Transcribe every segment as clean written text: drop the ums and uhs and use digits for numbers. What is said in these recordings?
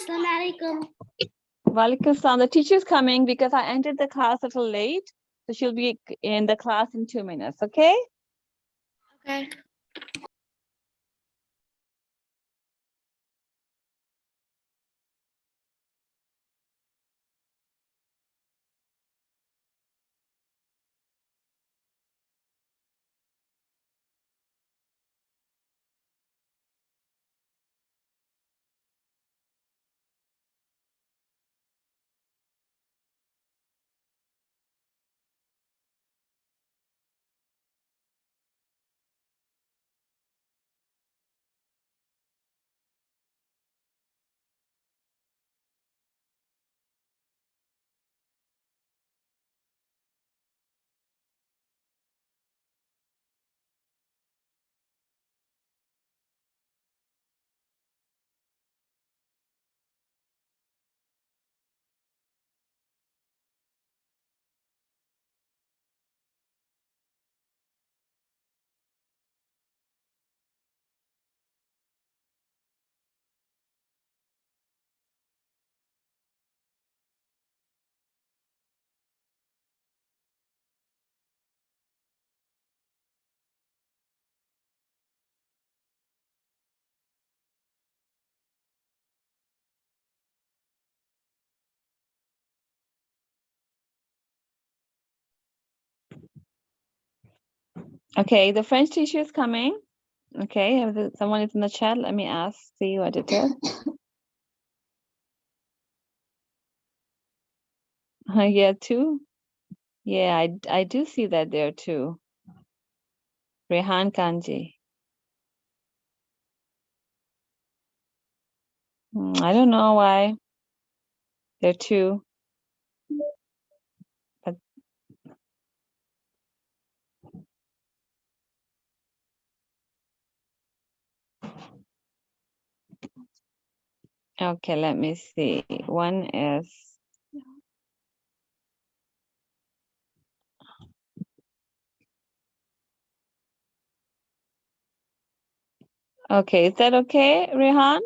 Assalamualaikum. Walaikum salam. The teacher's coming because I entered the class a little late. So she'll be in the class in 2 minutes, okay? Okay. Okay, the French teacher is coming. Okay, someone is in the chat. Let me ask, see what it is. Yeah, two. Yeah, I do see that there too. Rehan Kanji. I don't know why. There are two. But okay, let me see. One is okay. Is that okay, Rehan?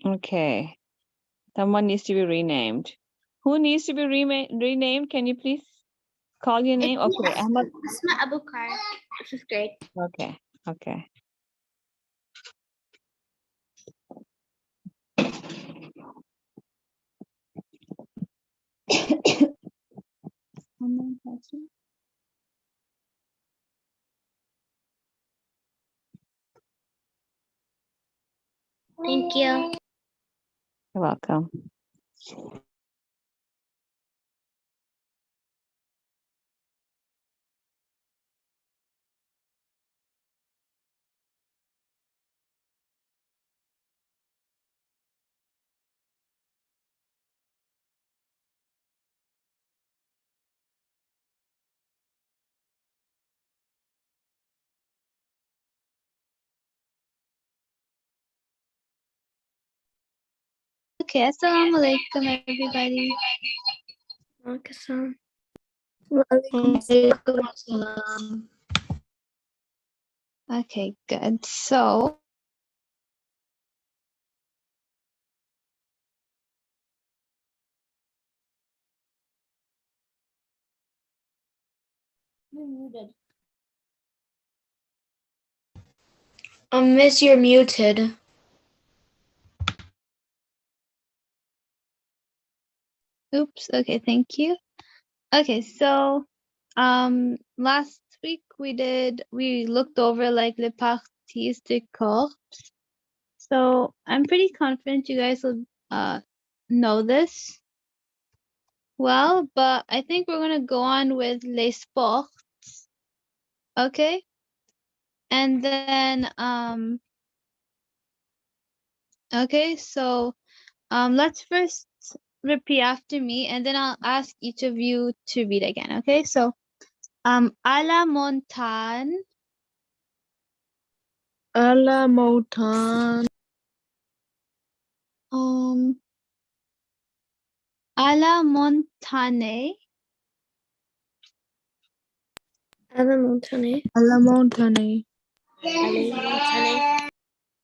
Okay. Someone needs to be renamed. Who needs to be renamed? Can you please call your name? Okay, Ahmad. Asma Abukar. This is great. Okay, okay. Thank you. You're welcome. Okay, assalamualaikum everybody. Waalaikumsalam. Okay, good. So Miss, you're muted. oops, okay, thank you. Okay, so last week we looked over like les parties du corps. So I'm pretty confident you guys will know this well, but I think we're gonna go on with les sports. Okay. And then okay, so let's first repeat after me, and then I'll ask each of you to read again. Okay, so à la montagne, À la montagne. à la montagne. À la montagne. À la montagne. À la montagne.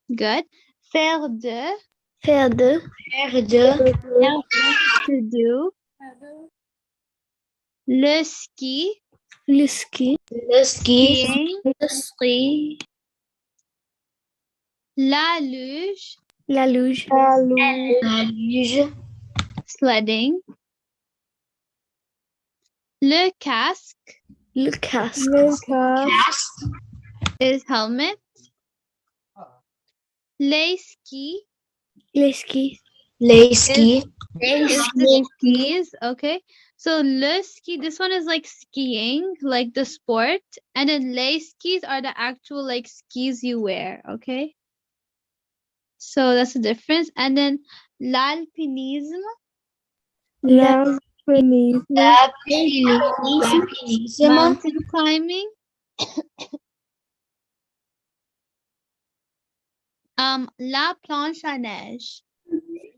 Good. Faire de. Faire de. Faire de. To do. Le ski. Le ski. Le ski. Skiing. Le ski. La luge. La luge. La luge. La luge. Sledding. Le casque. Le casque. Le casque. Is helmet. Les skis. Les skis. Les skis. Is the skis. Okay. So le ski, this one is like skiing, like the sport. And then les skis are the actual like skis you wear. Okay. So that's the difference. And then l'alpinisme. L'alpinisme. L'alpinisme. Mountain climbing. La planche à neige.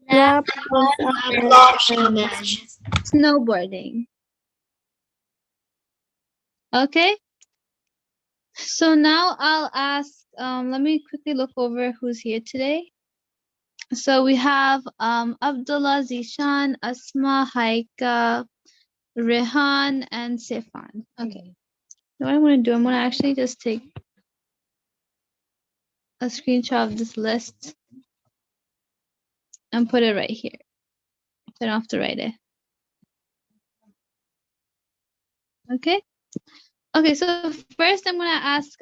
La planche à neige. Snowboarding. Okay. So now I'll ask, let me quickly look over who's here today. So we have Abdullah, Zishan, Asma, Haika, Rehan, and Sefan. Okay. What I'm going to do, I'm going to actually just take a screenshot of this list and put it right here. I don't have to write it. Okay. Okay, so first I'm going to ask,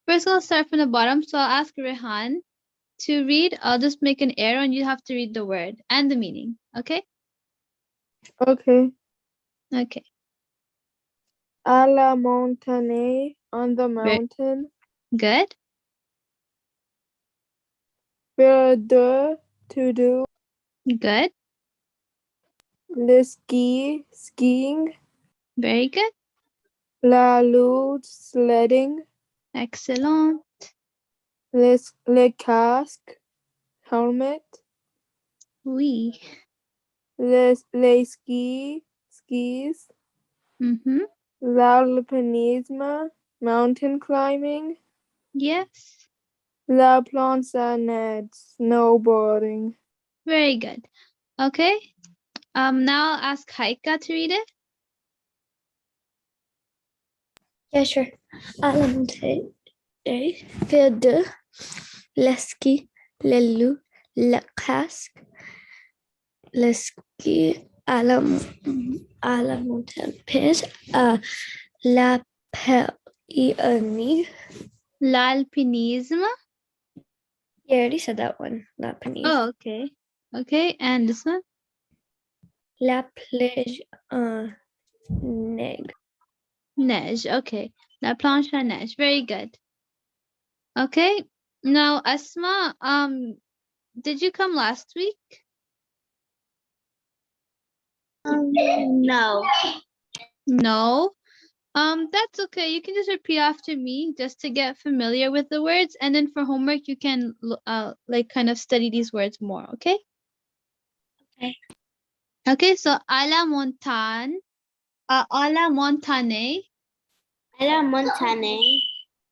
first I'll start from the bottom. So I'll ask Rehan to read. I'll just make an arrow and you have to read the word and the meaning. Okay? Okay. Okay. À la montagne, on the mountain. Good. Faire de, to do. Good. Le ski, skiing. Very good. La luge, sledding. Excellent. Le casque, helmet. Oui. Les skis. Mm-hmm. L'alpinisme, mountain climbing. Yes. La planche à neige, snowboarding. Very good. Okay. Now I'll ask Haika to read it. Yeah, sure. À la montagne. Faire de. Le ski. Le loup. Le casque. Le ski. À la montagne. Pins. La péonie. L'alpinisme. Yeah, I already said that one. La péonie. Oh, okay. Okay, and this one? La plage neige. Neige. Okay. La planche à neige. Very good. Okay. Now, Asma, did you come last week? No. No. That's okay. You can just repeat after me just to get familiar with the words, and then for homework you can like kind of study these words more, okay? Okay. Okay, so à la montagne, à la montagne, À la montagne.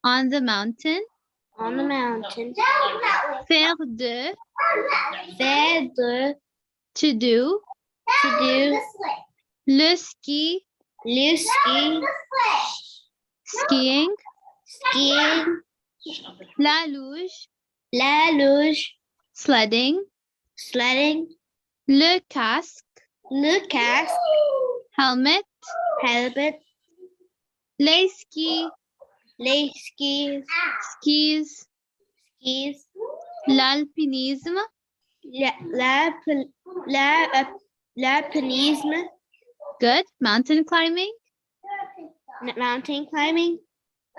on the mountain, On the mountain. faire de, Faire de. to do, To do. le ski, Le ski. skiing, Skiing. la luge, La luge. sledding, Sledding. le casque, Le casque. helmet, Helmet. les skis, Les skis. skis, Skis. l'alpinisme, L'alpinisme. good, mountain climbing, Mountain climbing.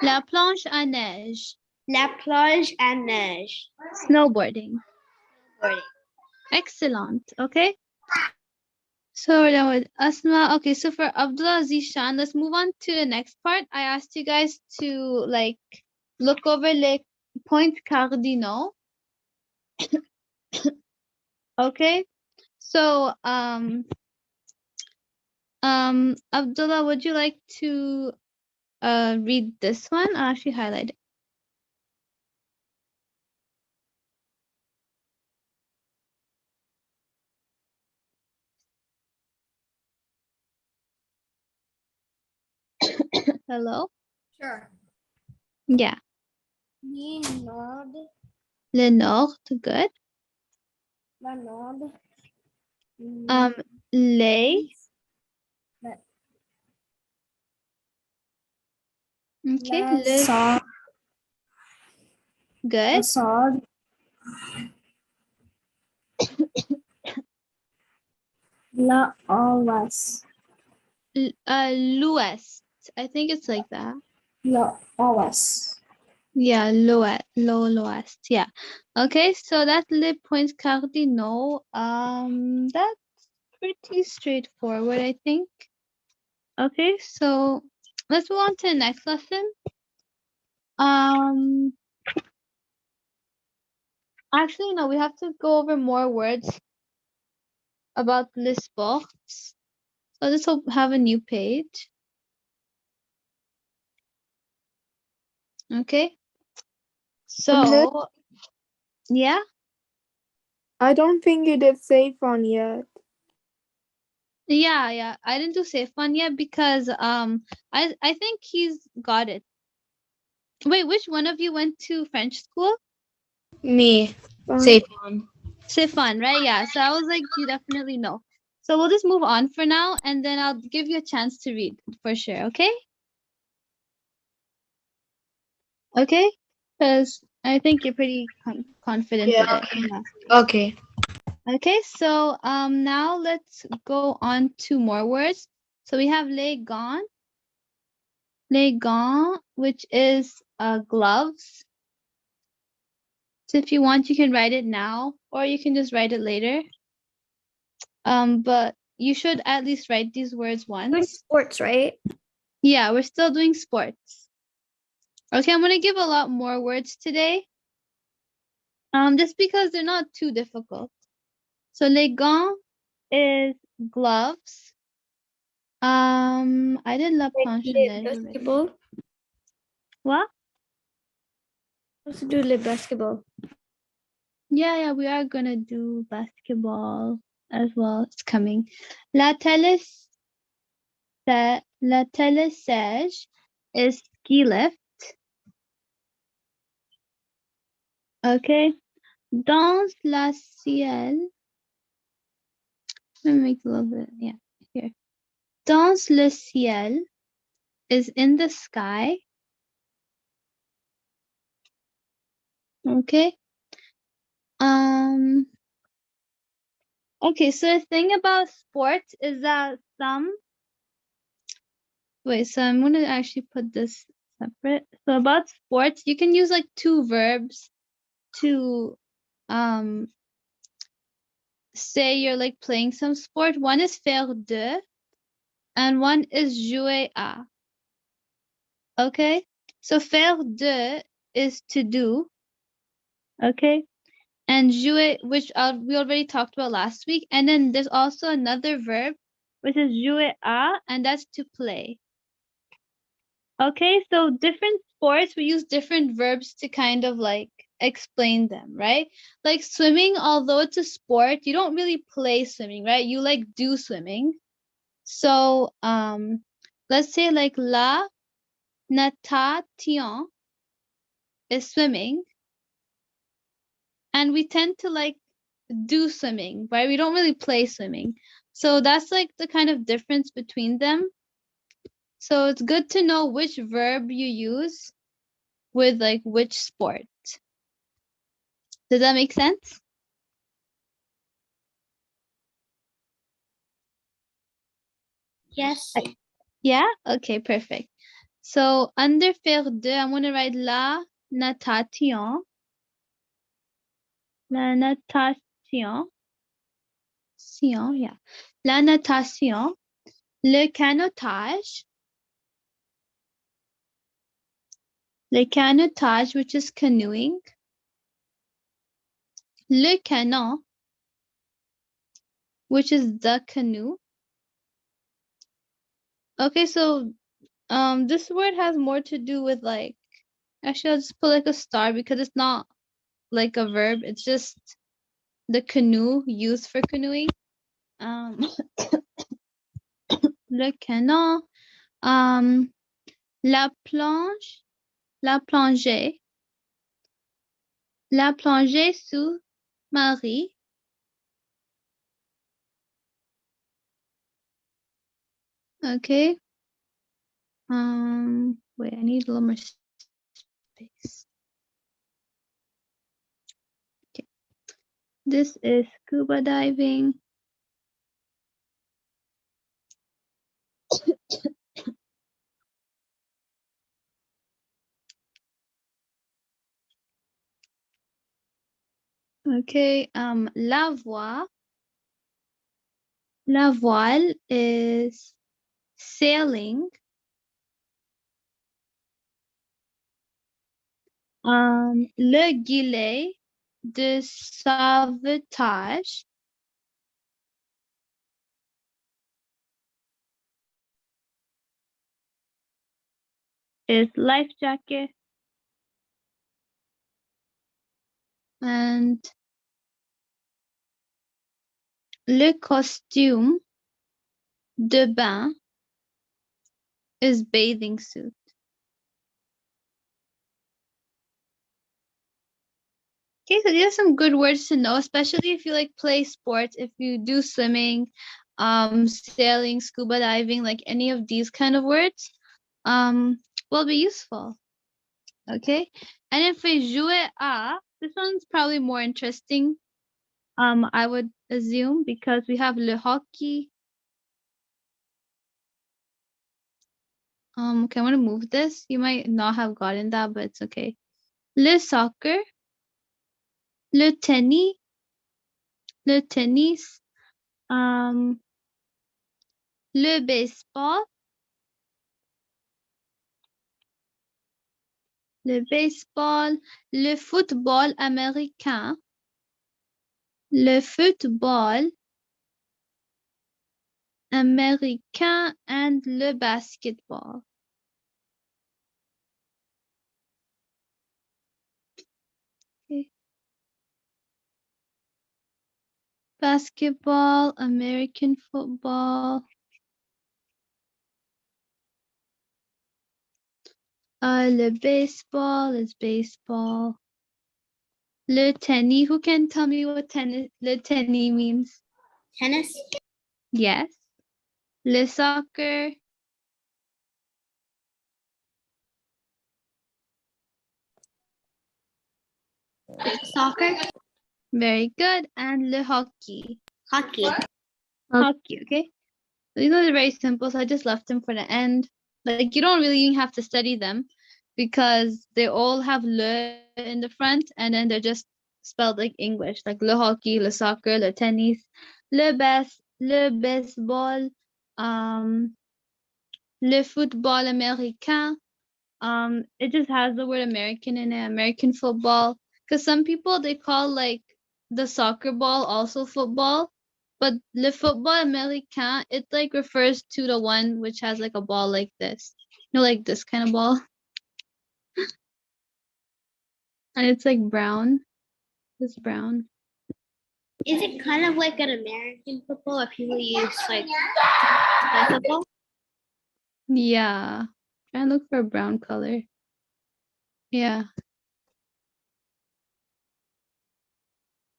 la planche à neige, La plage à neige. snowboarding. Excellent. Okay. So we're done with Asma. Okay, so for Abdullah Zishan, let's move on to the next part. I asked you guys to like look over les points cardinaux. Okay. So Abdullah, would you like to read this one? I'll actually highlight it. Hello? Sure. Yeah. Le nord. Le Nord, good. La nord. Les. La, Okay, la le. sod. Good. La sod. La olas. L'Ouest. I think it's like that. La olas. Yeah, l'Ouest. Yeah. Okay, so that's les points cardinaux. That's pretty straightforward, I think. Okay, so let's move on to the next lesson. Actually, no, we have to go over more words about les sports. So this will have a new page. Okay. So, yeah. I don't think you did safe on yet. Yeah. I didn't do safe one yet because I think he's got it. Wait, which one of you went to French school? Me. Fine. Safe on. Sifan, right? Yeah. So I was like, you definitely know. So we'll just move on for now, and then I'll give you a chance to read for sure. Okay? Okay? Because I think you're pretty confident with it. Okay. Yeah. Okay. Okay. So now let's go on to more words. So we have les gants, which is gloves. So if you want, you can write it now, or you can just write it later. But you should at least write these words Doing once. sports, right? Yeah, we're still doing sports. Okay, I'm gonna give a lot more words today. Just because they're not too difficult. So les gants is gloves. I did la planche à neige already. Basketball. What? Let's do le basketball. Yeah, we are gonna do basketball as well. It's coming. La télésage is ski lift. Okay. Dans la ciel. Let me make it a little bit. Yeah, here. Dans le ciel is in the sky. Okay. Okay, so the thing about sports is that so I'm gonna actually put this separate. So about sports, you can use like two verbs to say you're like playing some sport. One is faire de and one is jouer à. Okay? So faire de is to do. Okay? And jouer, which we already talked about last week. And then there's also another verb, which is jouer à, and that's to play. Okay, so different sports, we use different verbs to kind of like explain them, right? Like swimming, although it's a sport, you don't really play swimming, right? You like do swimming. So, let's say like la natation is swimming, and we tend to like do swimming, right? We don't really play swimming. So that's like the kind of difference between them. So it's good to know which verb you use with like which sport. Does that make sense? Yes. Yeah? Okay, perfect. So under faire de, I'm going to write la natation. La natation. yeah. La natation, le canotage, which is canoeing, le canot, which is the canoe. Okay, so this word has more to do with like, actually I'll just put like a star because it's not like a verb, it's just the canoe used for canoeing. Le canot, la planche, la plongée, la plongée sous-marine. Okay. Wait, I need a little more space. Okay. This is scuba diving. Okay, la voile is sailing. Le gilet de sauvetage is life jacket. And le costume de bain is bathing suit. Okay, so these are some good words to know, especially if you like play sports, if you do swimming, sailing, scuba diving, like any of these kind of words, will be useful. Okay, and if we jouer à, this one's probably more interesting. I would assume because we have le hockey. Okay, I want to move this. You might not have gotten that, but it's okay. Le soccer, le tennis, le tennis, le baseball, le football américain, le football américain, and le basketball. Okay. Basketball, American football. Le baseball is baseball. Le tennis. Who can tell me what le tennis means? Tennis. Yes. Le soccer. Soccer. Very good. And le hockey. Hockey. Hockey, okay? So these are very simple, so I just left them for the end. Like, you don't really even have to study them because they all have le in the front and then they're just spelled like English, like le hockey, le soccer, le tennis, le baseball, le football américain. It just has the word American in it, American football. Because some people they call like the soccer ball also football, but le football américain it like refers to the one which has like a ball like this, like this kind of ball, and it's like brown. It's brown. Is it kind of like an American football if people use like football? Yeah, try and look for a brown color. Yeah.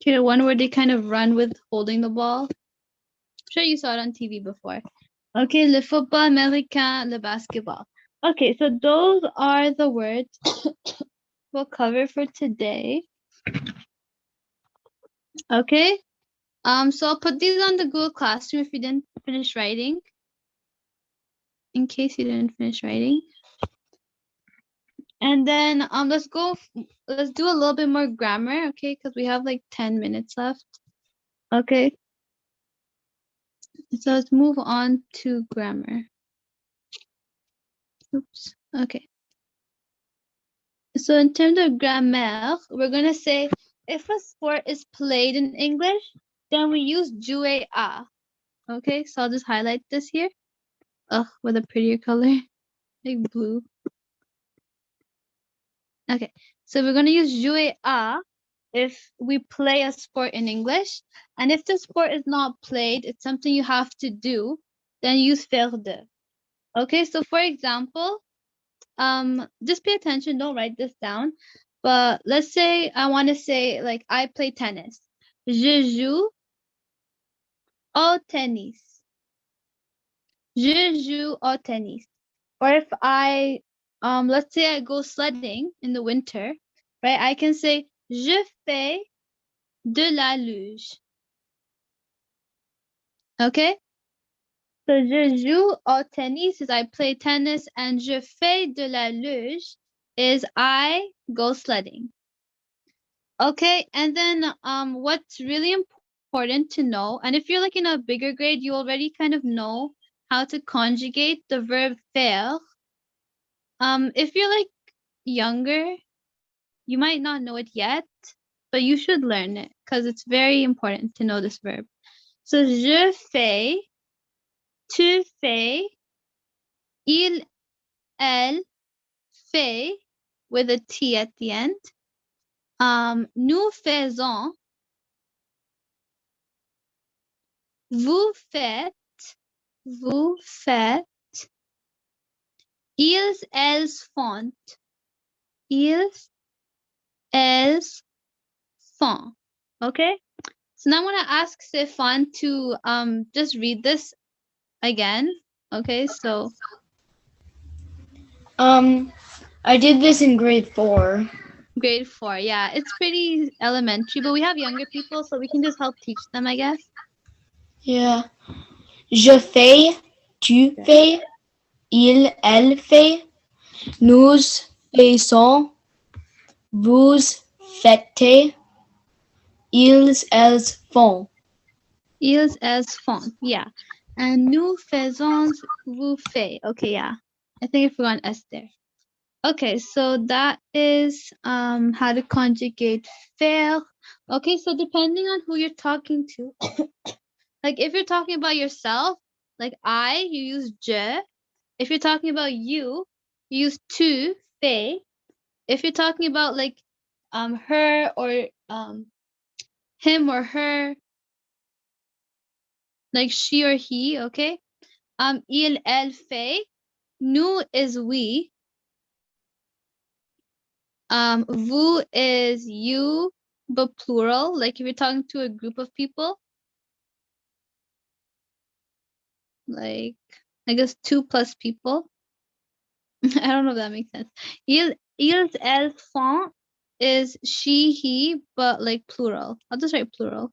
Okay, the one where they kind of run with holding the ball. I'm sure you saw it on TV before. Okay, le football américain, le basketball. Okay, so those are the words we'll cover for today. Okay. So I'll put these on the Google Classroom if you didn't finish writing. In case you didn't finish writing. And then let's do a little bit more grammar, okay? Because we have like 10 minutes left. Okay. So let's move on to grammar. Oops. Okay. So in terms of grammaire, we're gonna say if a sport is played in English, then we use jouer à. Okay, so I'll just highlight this here. Ugh, with a prettier color, like blue. Okay, so we're gonna use jouer à if we play a sport in English, and if the sport is not played, it's something you have to do, then use faire de. Okay, so for example, just pay attention, don't write this down. But let's say I want to say like I play tennis. Je joue au tennis. Je joue au tennis. Or if I let's say I go sledding in the winter, right? I can say je fais de la luge. Okay? So je joue au tennis is I play tennis, and je fais de la luge is I go sledding. Okay, and then what's really important to know, and if you're like in a bigger grade, you already kind of know how to conjugate the verb faire. If you're like younger, you might not know it yet, but you should learn it because it's very important to know this verb. So je fais, tu fais, il, elle fait with a T at the end. Nous faisons, vous faites, vous faites, ils, elles font, ils, elles font. Okay? So now I'm gonna ask Stefan to just read this again. Okay, so I did this in grade 4. grade 4. Yeah, it's pretty elementary, but we have younger people, so we can just help teach them, I guess. Yeah. Je fais, tu fais, il, elle fait, nous faisons, vous faites, ils, elles font. Ils, elles font. Yeah. And nous faisons, vous faites. Okay, yeah. I think I forgot an S there. Okay, so that is how to conjugate faire. Okay, so depending on who you're talking to, like if you're talking about yourself, like I, you use je. If you're talking about you use tu, fais. If you're talking about like her or him or her, like she or he, okay? Il, elle, fait. Nous is we. Vous is you, but plural. Like if you're talking to a group of people, like I guess 2 plus people. I don't know if that makes sense. Ils, elles font is she, he, but like plural. I'll just write plural.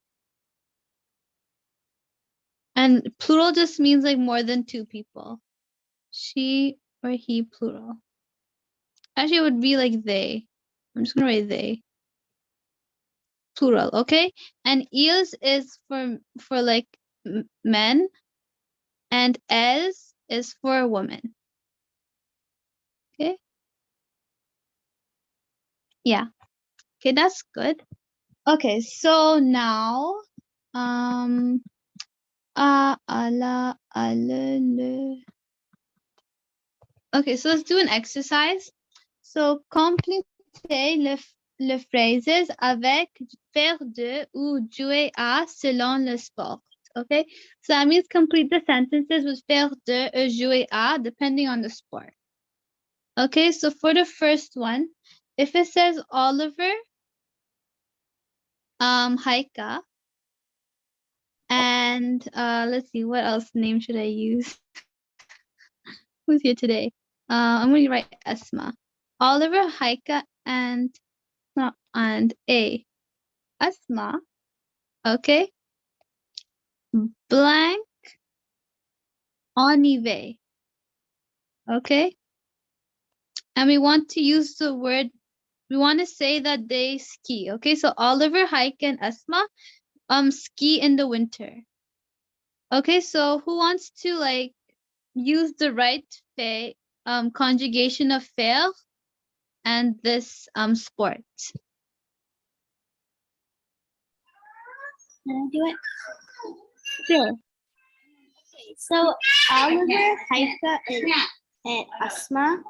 And plural just means like more than 2 people. She or he, plural. Actually, it would be like they. I'm just gonna write they. Plural, okay? And ils is for like men, and elles is for women. Okay? Yeah. Okay, that's good. Okay, so now le. Okay, so let's do an exercise. So complete le phrases avec faire de ou jouer à selon le sport. Okay, so that means complete the sentences with faire de or jouer à depending on the sport. Okay, so for the first one, if it says Oliver, Haika, and let's see, what else name should I use? Who's here today? I'm going to write Esma. Oliver, Haika, and A. Esma. Okay. Blank. Onive. Okay. And we want to use the word. We want to say that they ski. Okay. So Oliver, Haika, and Esma ski in the winter. Okay, so who wants to like use the right conjugation of faire and this sport? Can I do it? Sure. So Oliver, Haika, and Asma,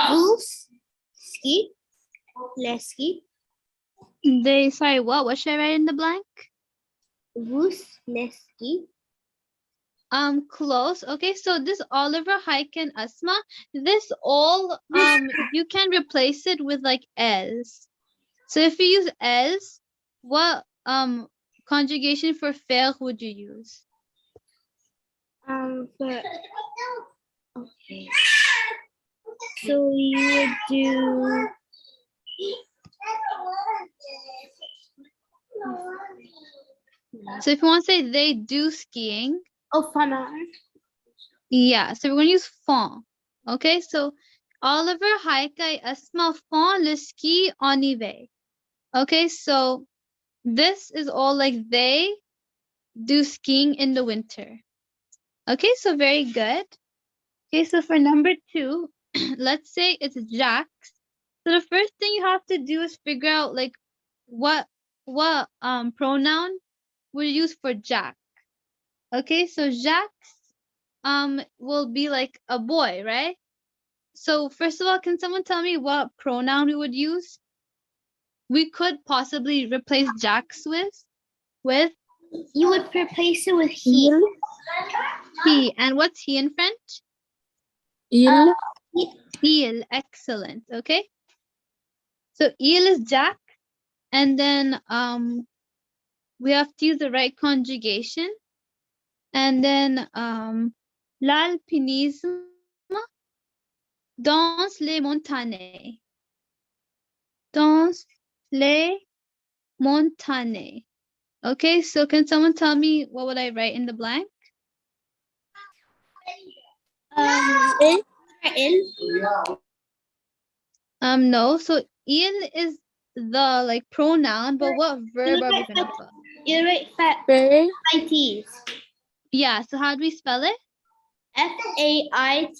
Goose, Ski, Leski, Sorry, what should I write in the blank? Goose, Leski. Close. Okay, so this Oliver, Haik, and Asma, this all you can replace it with like else. So if you use else, what conjugation for faire would you use? For, okay. So you would do. So if you want to say they do skiing, Oh, fun. yeah, so we're going to use font. Okay, so Oliver, Haik, et Asma font le ski en hiver. Okay, so this is all like they do skiing in the winter. Okay, so very good. Okay, so for number 2, let's say it's Jax. So the first thing you have to do is figure out like what pronoun we'll use for Jack. Okay, so Jax will be like a boy, right? So first of all, can someone tell me what pronoun we would use? We could possibly replace Jax with You would replace it with he. he. And what's he in French? Il. Il. Excellent. Okay. So il is Jack, and then we have to use the right conjugation, and then l'alpinisme dans les montagnes. Dans les montagnes. Okay, so can someone tell me what would I write in the blank? No. So il is the like pronoun, but what verb are we gonna put? You write Fait. FAITs. Yeah. So how do we spell it? FAITES.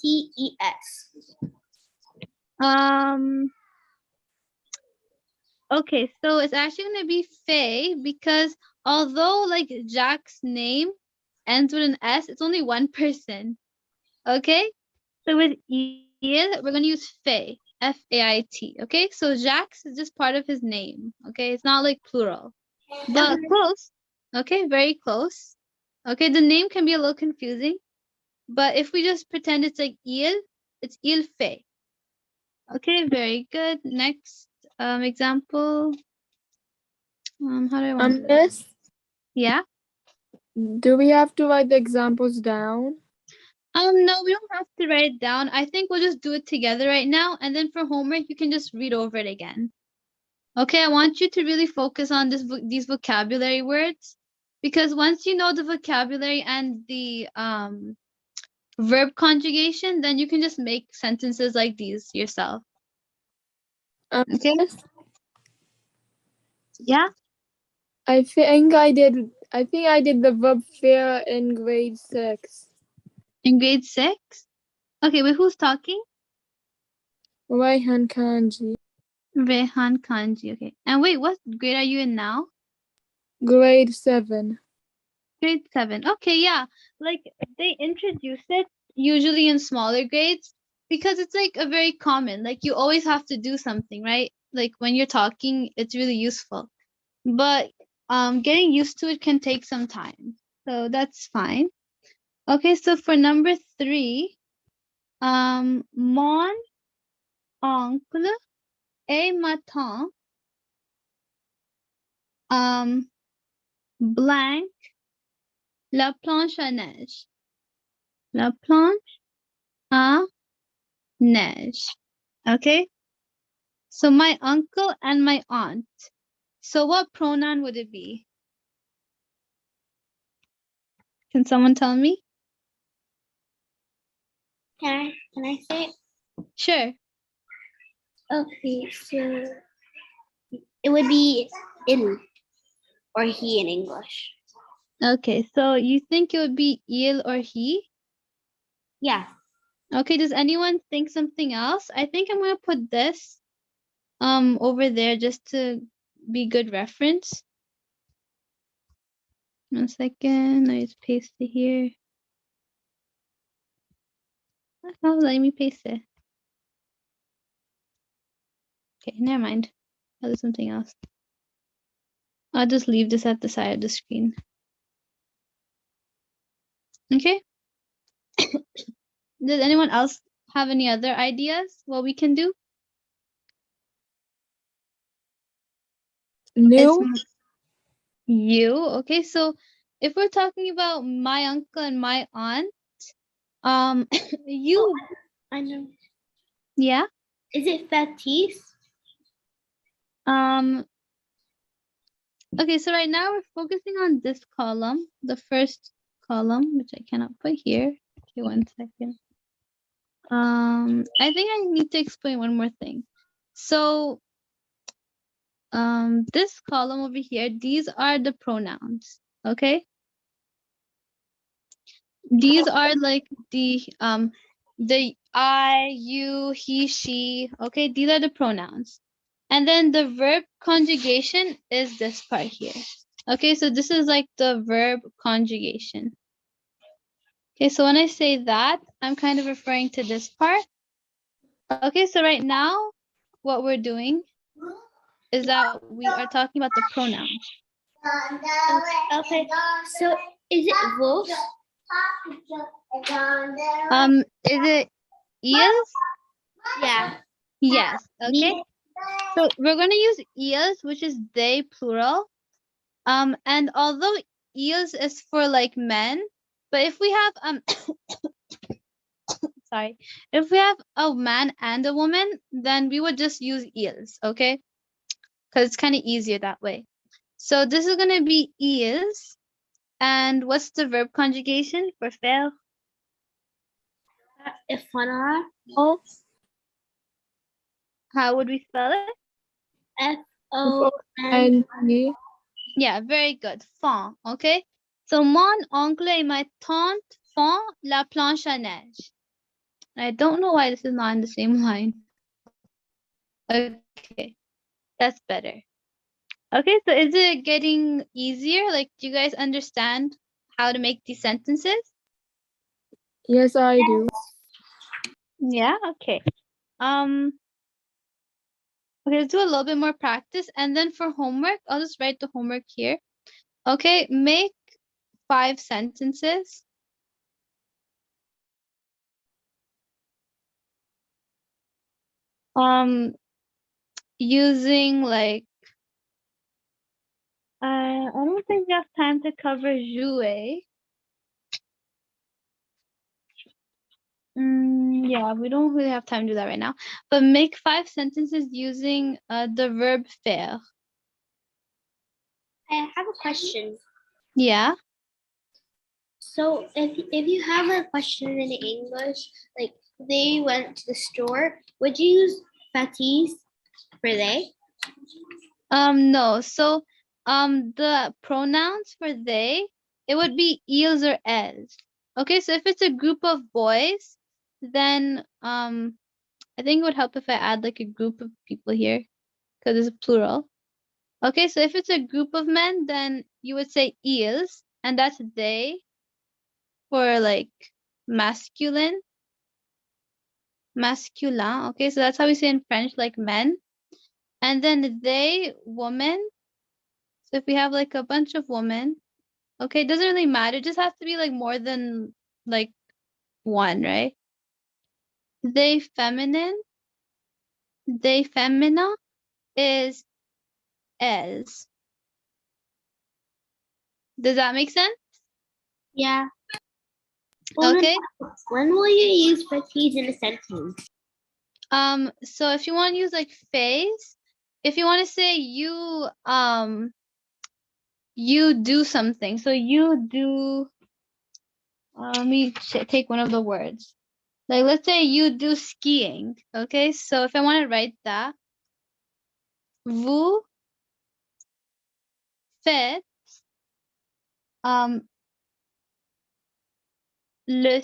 Okay, so it's actually gonna be Faye because although like Jack's name ends with an S, it's only one person. Okay, so with Il, we're gonna use Faye, F-A-I-T. Okay, so Jax is just part of his name. Okay, it's not like plural, but close. Okay, very close. Okay, the name can be a little confusing, but if we just pretend it's like Il, it's Il Faye. Okay, very good. Next example. How do I want to do it? Miss, Yeah. do we have to write the examples down? No, we don't have to write it down. I think we'll just do it together right now, and then for homework, you can just read over it again. Okay, I want you to really focus on these vocabulary words, because once you know the vocabulary and the verb conjugation, then you can just make sentences like these yourself. Okay. Miss, Yeah. I think I did the verb faire in grade 6. In grade 6. Okay, wait, who's talking? Raihan Kanji. Rehan Kanji. Okay. And wait, what grade are you in now? Grade 7. Grade 7. Okay, yeah. Like they introduce it usually in smaller grades because it's like a very common. Like you always have to do something, right? Like when you're talking, it's really useful. But getting used to it can take some time. So that's fine. Okay, so for number 3, mon oncle et ma tante blank la planche à neige. La planche à neige. Okay. So my uncle and my aunt. So what pronoun would it be? Can someone tell me? Can I say it? Sure. Okay, so it would be in or he in English. Okay, so you think it would be il or he? Yeah. Okay, does anyone think something else? I think I'm gonna put this over there just to be good reference. 1 second, I just paste it here. Oh, let me paste it. Okay, never mind. I'll do something else. I'll just leave this at the side of the screen. Okay. Does anyone else have any other ideas what we can do? New. It's you. Okay, so if we're talking about my uncle and my aunt, you, I know. yeah. Is it Fatis? Okay, so right now we're focusing on this column, the first column, which I cannot put here. Okay, 1 second. I think I need to explain one more thing. So, this column over here, these are the pronouns, okay? These are like the I, you, he, she, okay? These are the pronouns. And then the verb conjugation is this part here. Okay, so this is like the verb conjugation. Okay, so when I say that, I'm kind of referring to this part. Okay, so right now, what we're doing is that we are talking about the pronouns. Okay. So is it wolf? Is it eels? Yeah. Yes. Okay. So we're gonna use eels, which is they plural. And although eels is for like men, but if we have sorry, if we have a man and a woman, then we would just use eels, okay? Because it's kind of easier that way. So this is gonna be eels, and what's the verb conjugation for faire? Ifana. Oh, how would we spell it? F-O-N. And Yeah, very good. Font, okay? So mon oncle et ma tante font la planche à neige. I don't know why this is not in the same line. Okay, that's better. Okay, so is it getting easier? Like, do you guys understand how to make these sentences? yes, I do. Yeah, okay. Okay, let's do a little bit more practice. And then for homework, I'll just write the homework here. Okay, make 5 sentences. Using like, I don't think we have time to cover jouer. Yeah, we don't really have time to do that right now. But make 5 sentences using the verb faire. I have a question. Yeah. So if you have a question in English, like they went to the store, would you use Fatis for they? No. So the pronouns for they, it would be ils or elles. Okay, so if it's a group of boys, then I think it would help if I add like a group of people here because it's plural. Okay, so if it's a group of men, then you would say ils, and that's they for like masculine. Masculin. Okay, so that's how we say in French, like men. And then they, woman. So if we have like a bunch of women, okay, it doesn't really matter. It just has to be like more than like one, right? They, feminine. They, femina is elles. Does that make sense? Yeah. Okay. When will you use Fatis in a sentence? So if you want to use like phase, if you want to say you do something. So you do, let me take one of the words. Like, let's say you do skiing. Okay, so if I want to write that, vous faites le,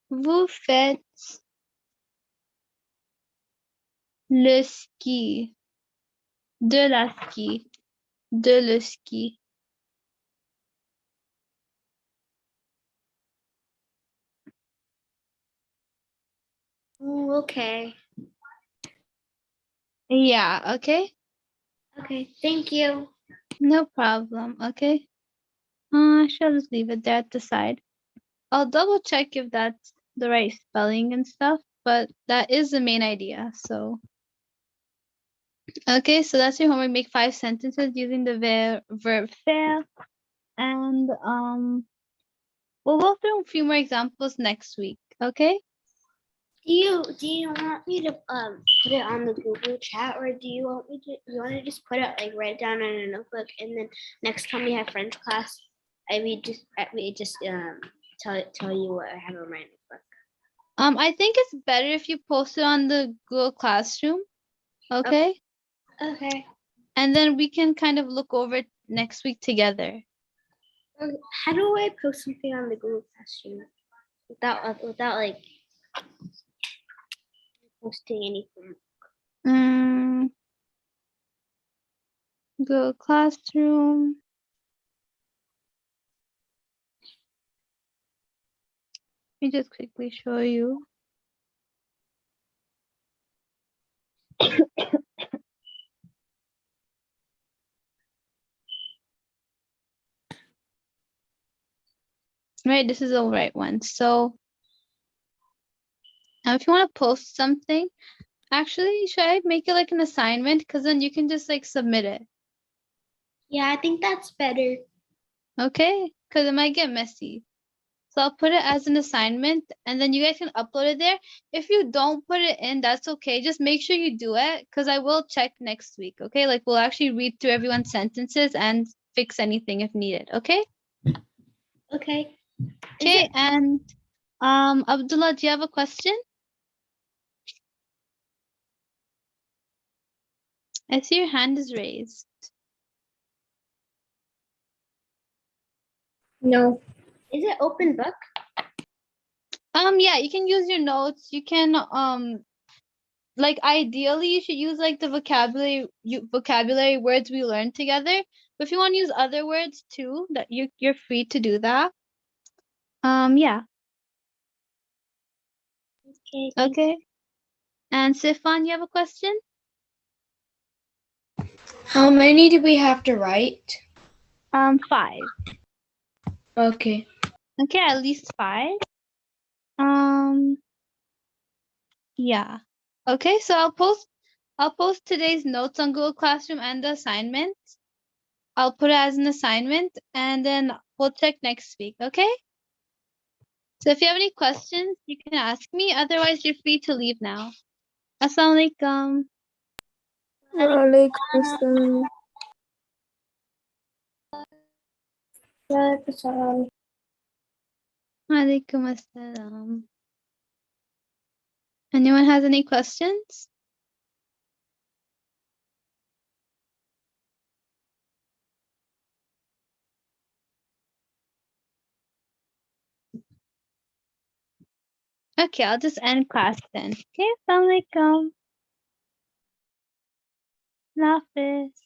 vous faites le ski, de la ski, de le ski. Oh, okay. Yeah, okay? Okay, thank you. No problem, okay? I shall just leave it there at the side. I'll double check if that's the right spelling and stuff, but that is the main idea, so. Okay, so that's your homework. Make 5 sentences using the verb faire. And we'll go through a few more examples next week, okay? Do you want me to put it on the Google chat, or do you want to just put it, like, write it down in a notebook, and then next time we have French class, we just tell you what I have on my notebook. I think it's better if you post it on the Google Classroom, okay? Okay. And then we can kind of look over it next week together. How do I post something on the Google Classroom without like posting anything? Google Classroom. Let me just quickly show you. Right, this is the right one. So if you want to post something, actually, should I make it like an assignment? Because then you can just like submit it. Yeah, I think that's better. Okay, because it might get messy. So I'll put it as an assignment and then you guys can upload it there. If you don't put it in, that's okay. Just make sure you do it because I will check next week. Okay, like we'll actually read through everyone's sentences and fix anything if needed. Okay. Okay. Okay, and Abdullah, do you have a question? I see your hand is raised. No. Is it open book? Yeah, you can use your notes. You can like ideally you should use like the vocabulary words we learned together. But if you want to use other words too, that you're free to do that. Yeah. Okay. Okay. And Sifan, you have a question? How many do we have to write? 5. Okay. Okay, at least 5. Yeah. Okay, so I'll post today's notes on Google Classroom and the assignment. I'll put it as an assignment and then we'll check next week, okay? So if you have any questions, you can ask me. Otherwise, you're free to leave now. Assalamualaikum. Waalaikumsalam. Waalaikum assalam. Anyone has any questions? Okay, I'll just end class then. Okay, assalamualaikum. Allah Hafiz.